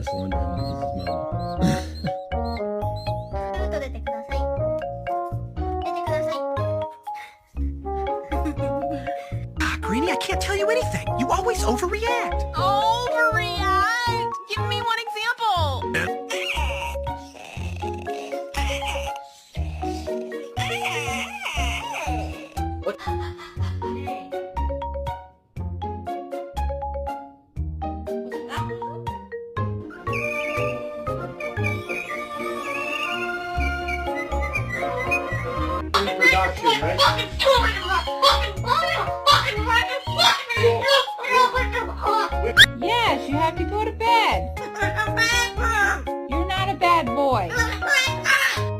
just wondering when this is moment. ふっと出てください。出てください。Greenie, I can't tell you anything. You always overreact. Overreact? Give me one example. What? Production, right?